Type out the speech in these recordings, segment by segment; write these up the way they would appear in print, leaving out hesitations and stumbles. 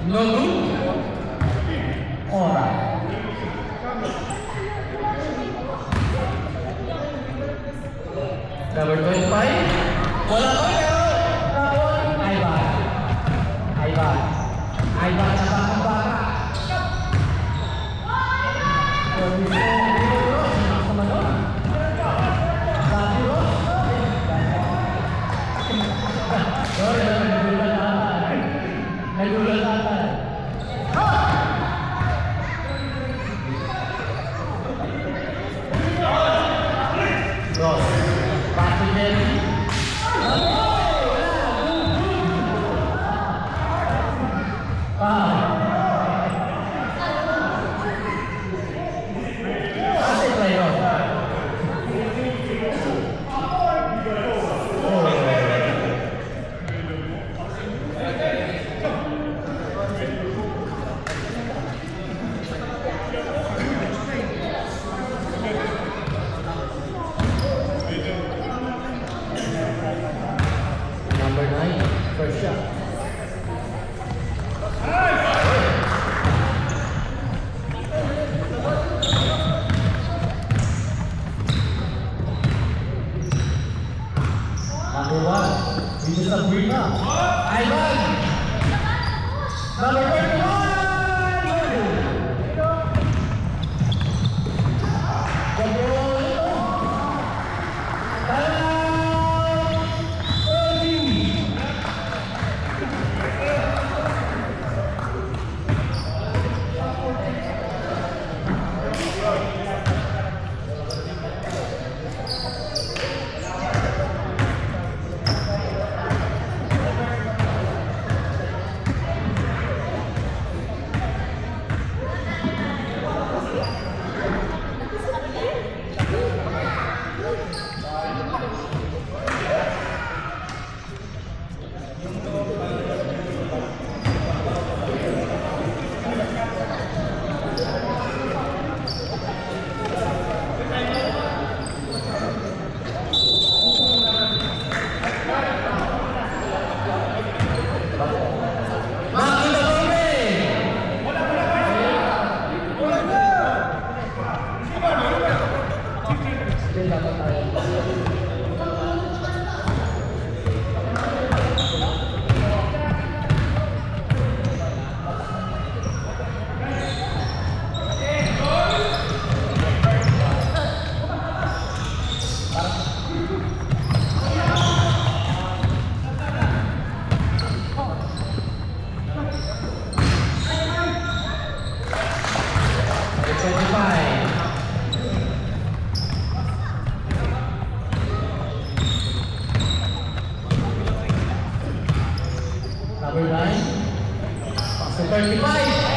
No good. Mora. Number 25. Wala pa pero tawon. Ivan. Ivan. Ivan na bakang baka. Number 9, first shot. Number 1, Venus Sabrina. Ivan. Number 21. Number 9, Pastor 35,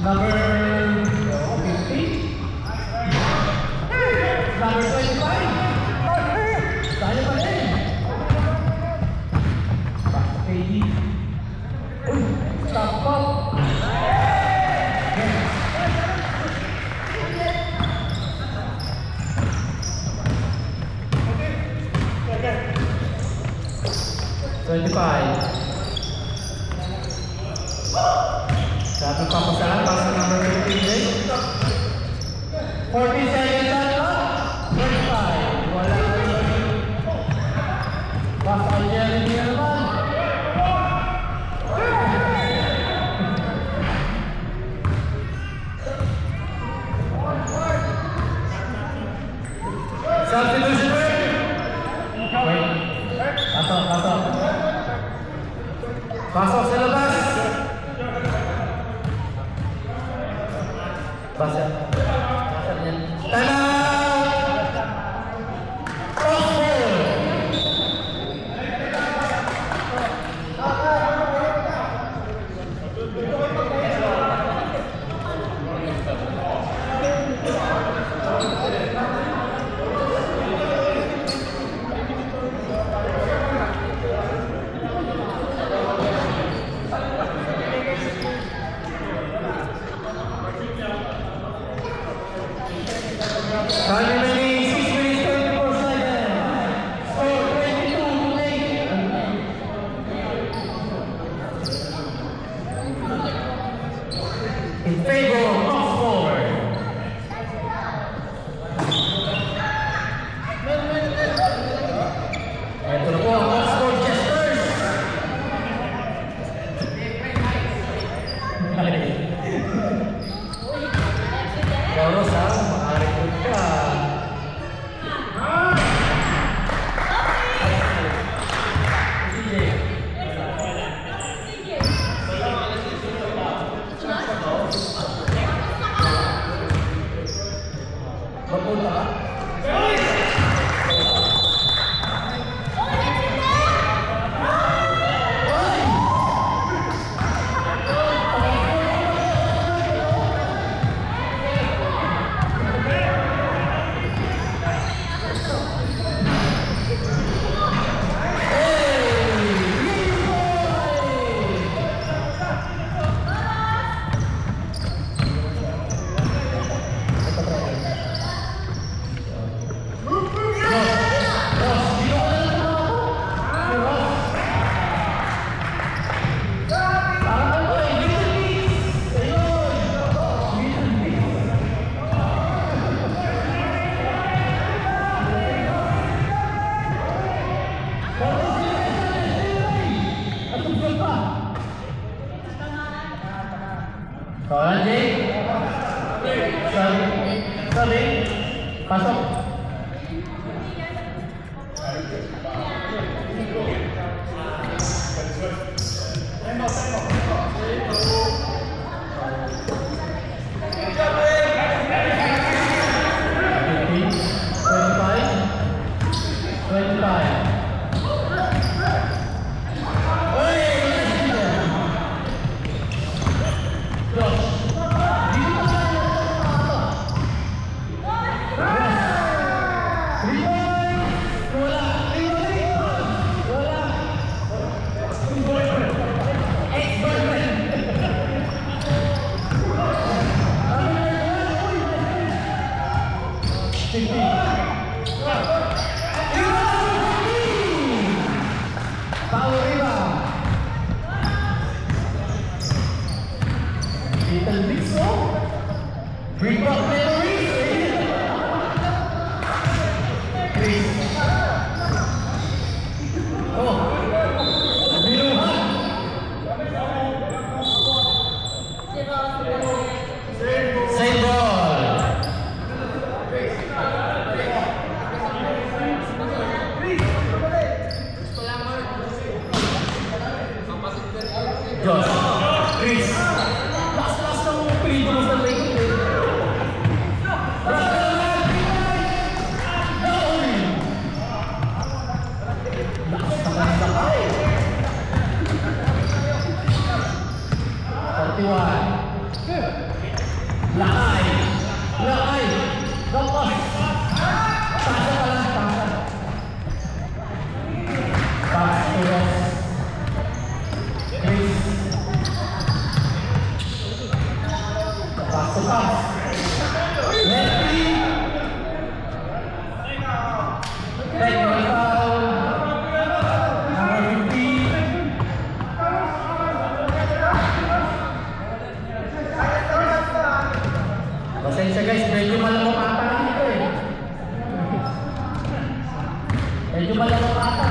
Number 50, Number 25, tayo pa rin. Pastor KD. Stop up. Okay. 25. Dapat papasahan para sa number 15. 40 seconds at 25. Wala na rin. Basta Jerry niya naman. Substitution break. Wait. Pasok, pasok. Pasok sa labas. Pasok. Pasok niyan. Time out! Crossball! in favor of forward. Ito na po ang Oxford Jesters. Pero sa makarecord ka. Mapunta ka? Kawan Jay, sorry, pasok. Power rebound. Little bit so. Bring back memories. Chris. Oh. Biluhan. Save ball. Josh, Chris, last ng pinito mo sa likod eh. Last na sakay. 41. Lakay. Lakay. Lakay. Tasa ka lang, tasa. Pass to Ross. Chris. Pass to pass. Lefty. Technical foul. Number 50. Pasensya guys, medyo malamok ata dito eh. Medyo malamok ata.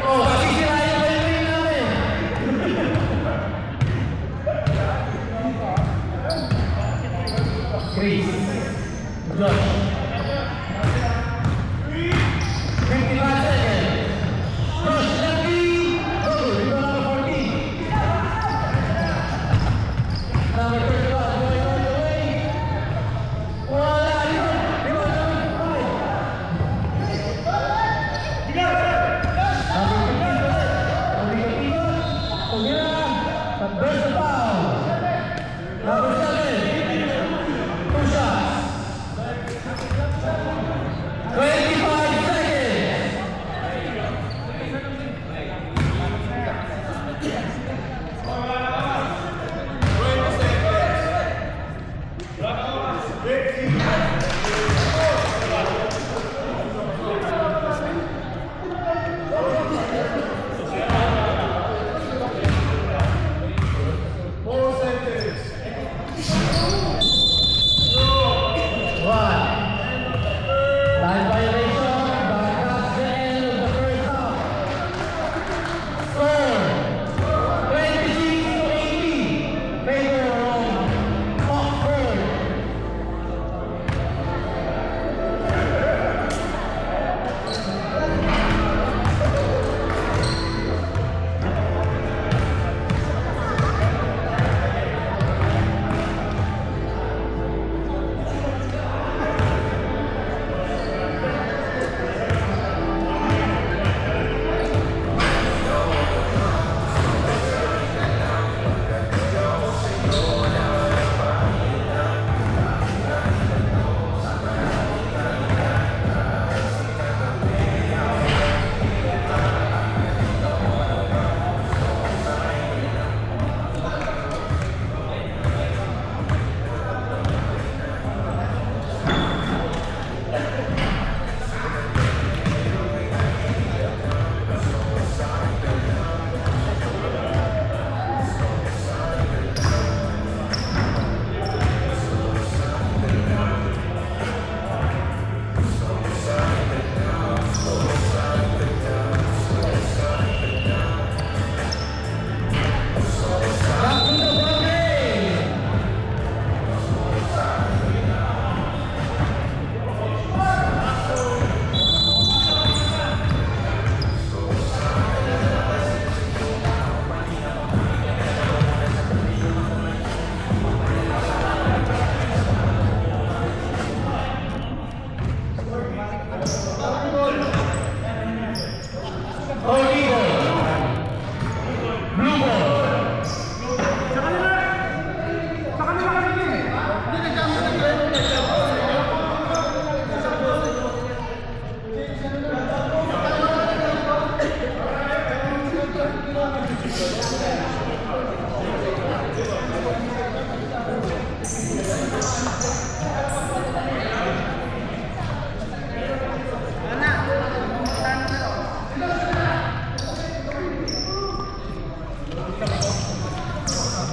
Oh, kasi sirayan pa yung ring namin. Chris. Josh. 55 seconds. Josh, lefty. Oh, rebound number 14. Number 31, going all the way. Wala yun. Rebound number 5. Number 15 ulit. Number 15. Tumira. Converse the foul. Number 7. 2 shots. 25 seconds. One. Line violation. That's the end of the first half. Score 26-18. Favor of Oxford. Back to the ball game. Holy ball. Blue ball.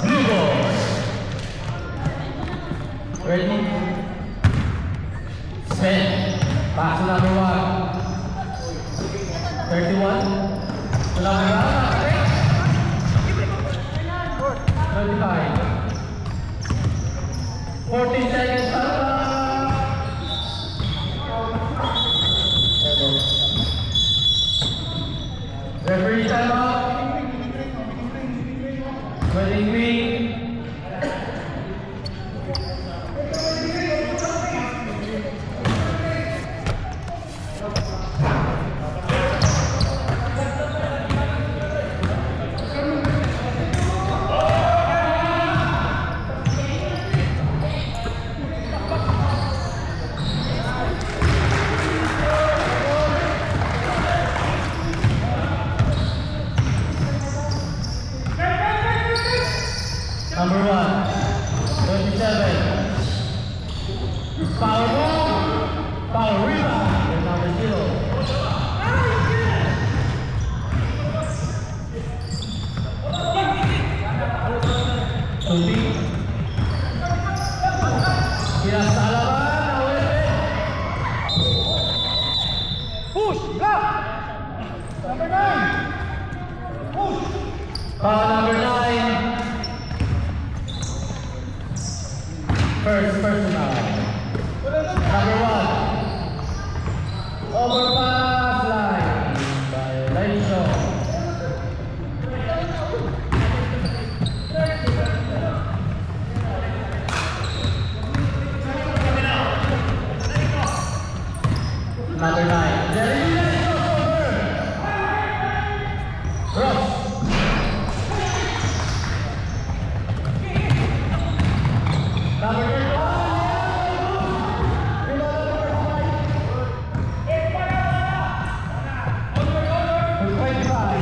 Blue ball. Ready? Set. Pass to number 1. 31. To number 25. 14 seconds. Referee time out. Wedding green. Number 1, 27. Foul move. Foul rebound. With number 0. Tuti. Kira sa laban. Push. Block. Foul number 9. First personal. Number 1. Overpass line. Violation. Number 9. Jeremy crossover. Cross. Number 25.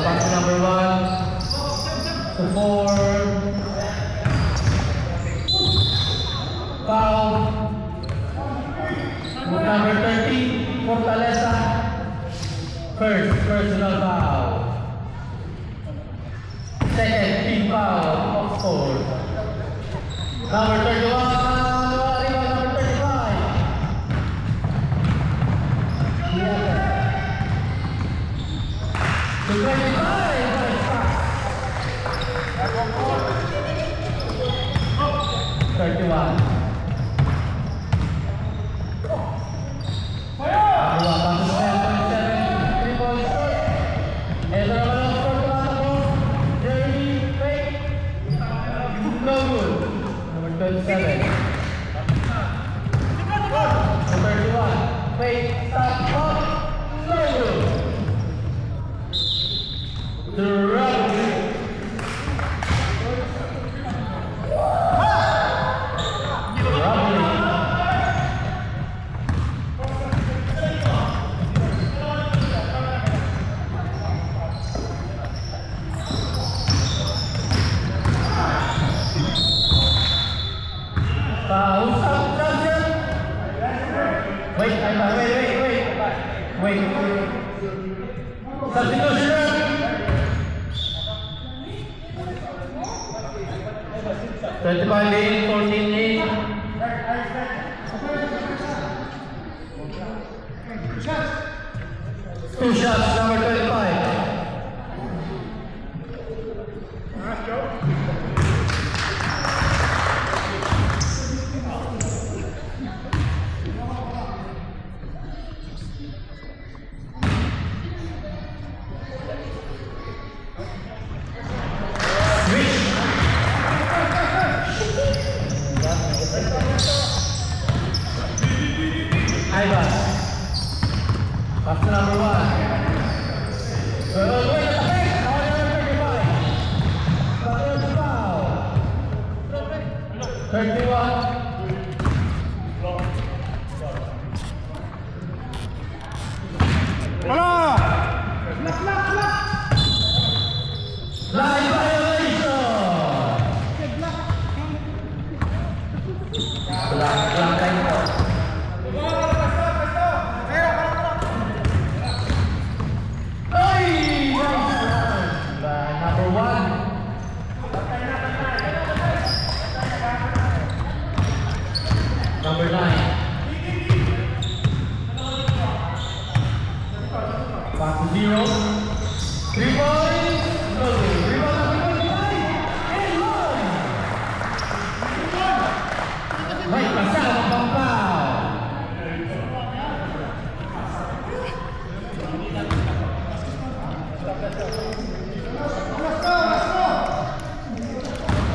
Pass number 1 to 4. Foul. Move number 30, Fortaleza. First personal foul. Second team foul, Oxford. Number 31, number 35. To 25, nice pass. 31. Wait. Substitution. 25 in, 14 in. Two shots, number 25. Ivan. Pass to number 1. Wait, attack! Foul number 35. Foul. 31. Line violation. Block time po. Number 1. Number 9. Back to 0. 3 points. No. Rebound number 25. And 1. Right, pasado pang foul.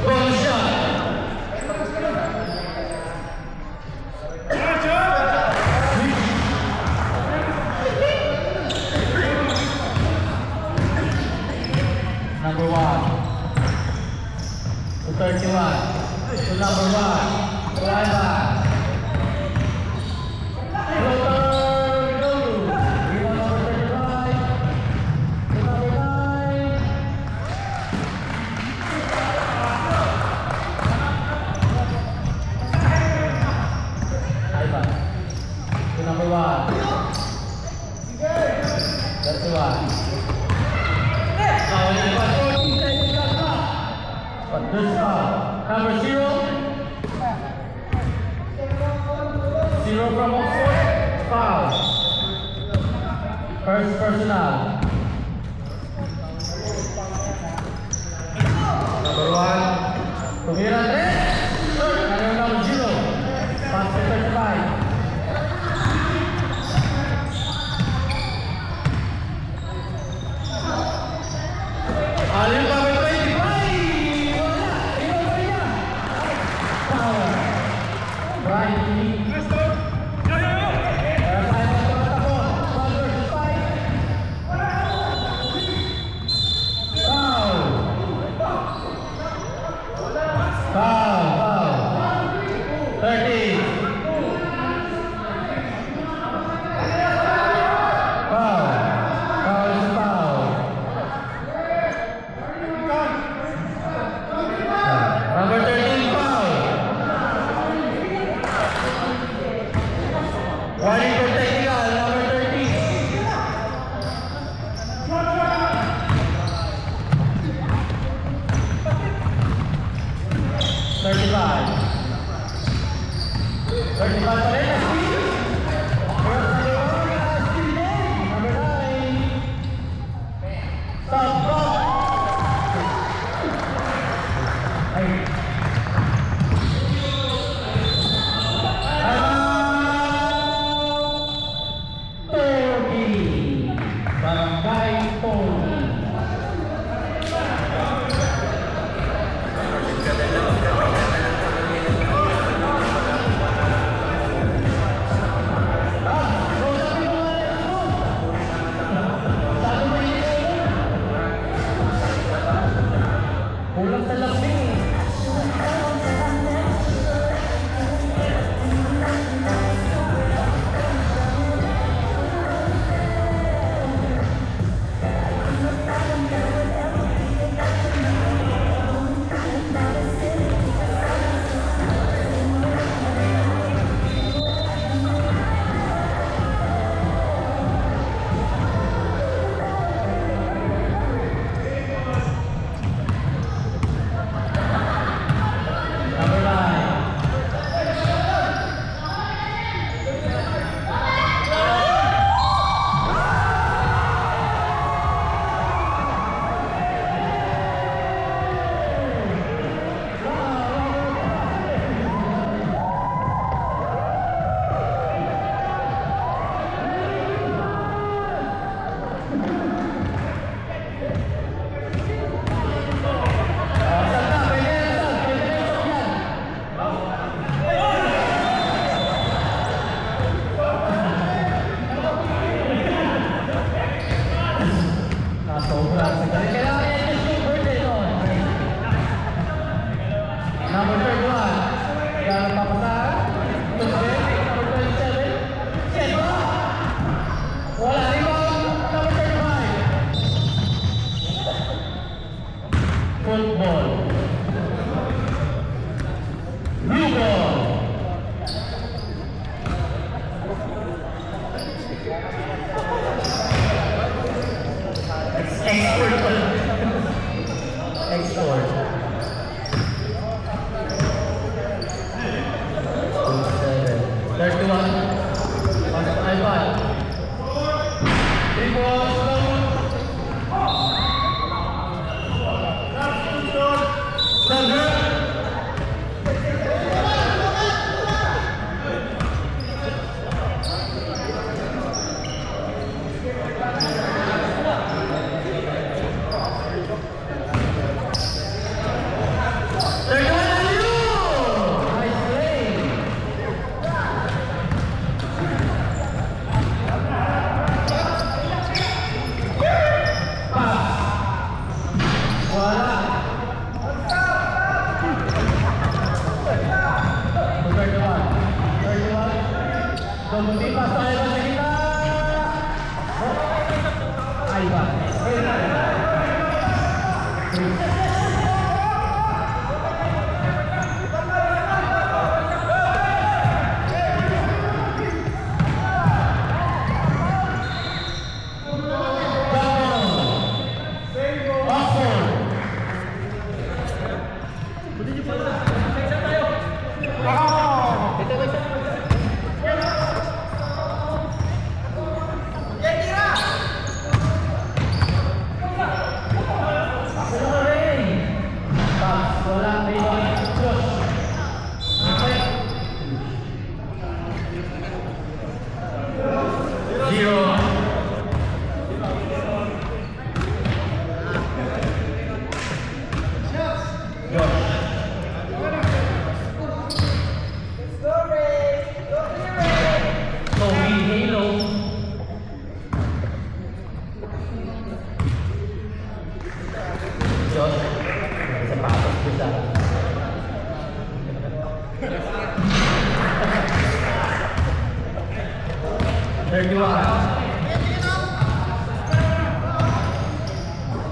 Ball shot. Number 1 to 31 to number 1 to Ivan. Floater, no. Rebound number 35 to number 9. Ivan to number 1. That's the one. Now, 14 seconds. ball. Blue ball. Export pala. Export. 31. Pasok ay ball. 3 balls. Seven. Bumipas tayo sa gitna. Ay ba?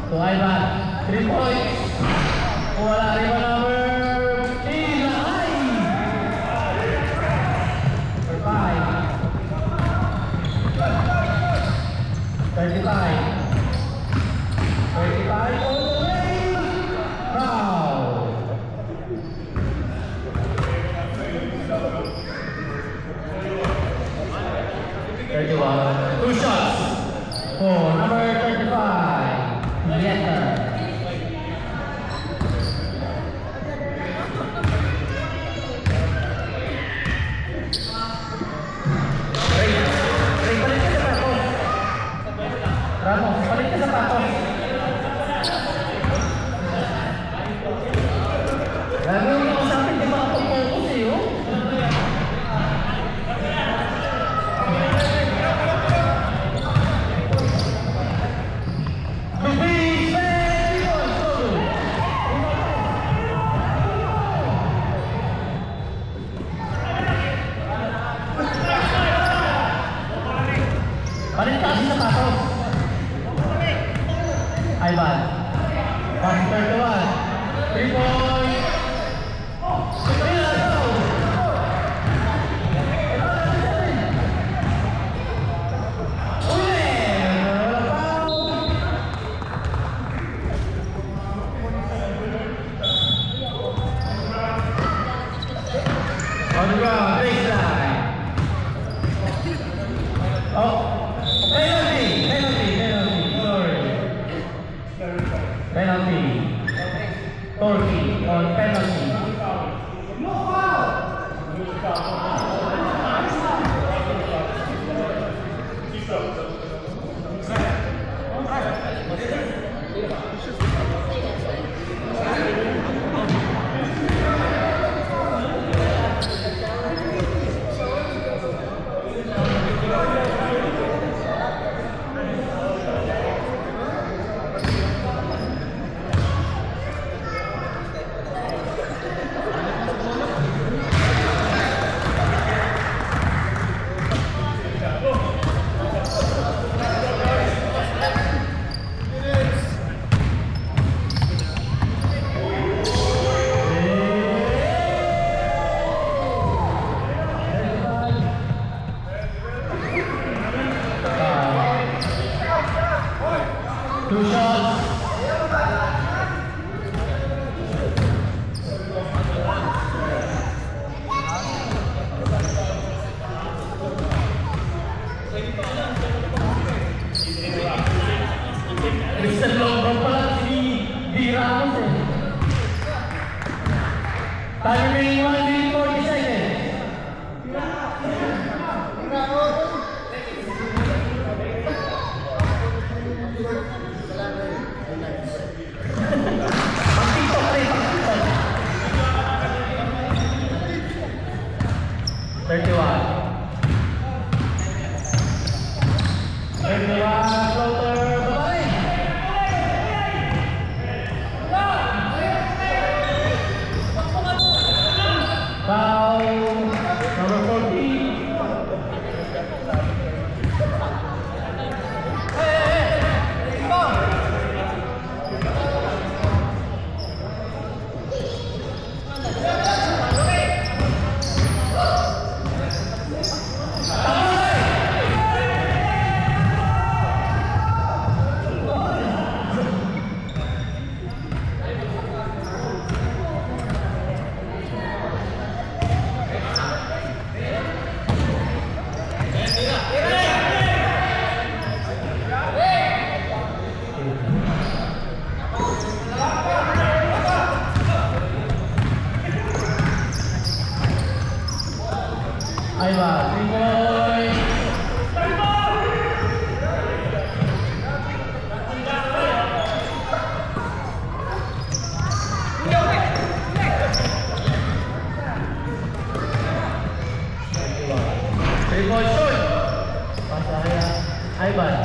So Ivan, 3 points. Wala rin number 15. Ay! For 5. 35. 35 all the way. Foul. 31. 2 shots for number 35. Letter. Ray, balik ka sa patos. Ramos, balik ka sa patos. Lagi yung ako sa akin, di makapag-focus eh, oh. Balik ka kasi sa patos. Ivan. Pass 31. 3 points. On the ground, baseline. Oh. Penalty. Turkey on penalty. No foul. Time remaining 1 minute 40 seconds. Pag-tiktok pa rin, pag-tiktok. 31. 31, floater, babae. Foul, number 14. Ay ba, 3 points. Three points shoot. Pasaya. Ivan.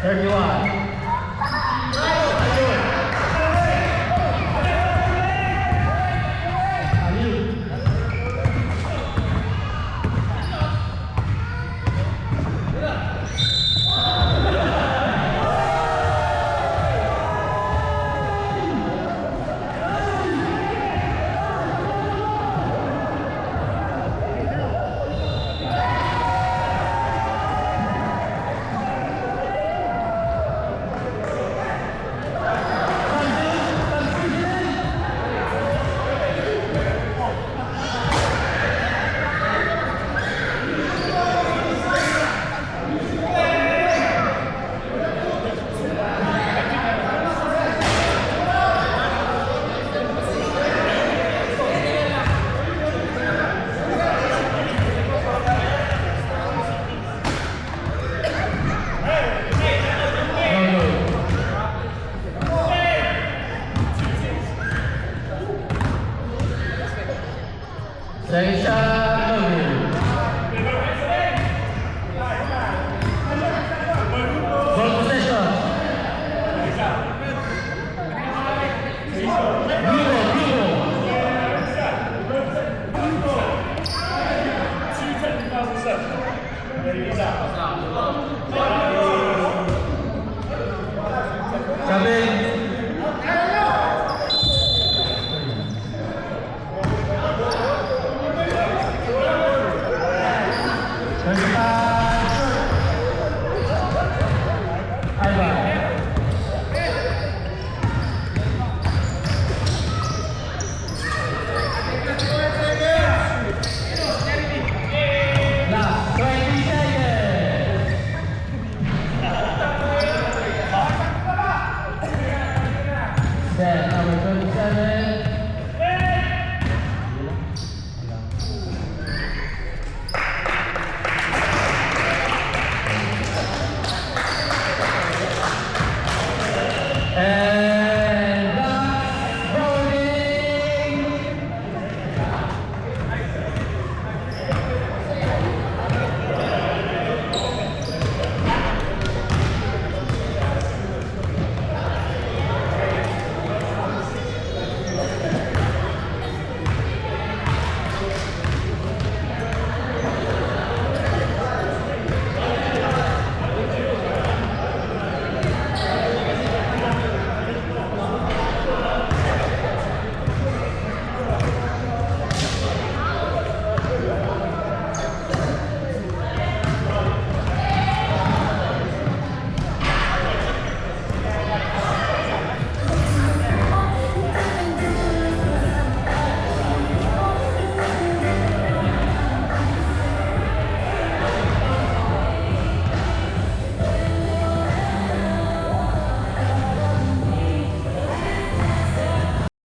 31. Second shot, no good. Ball possession. Blue. Sabi. Yeah.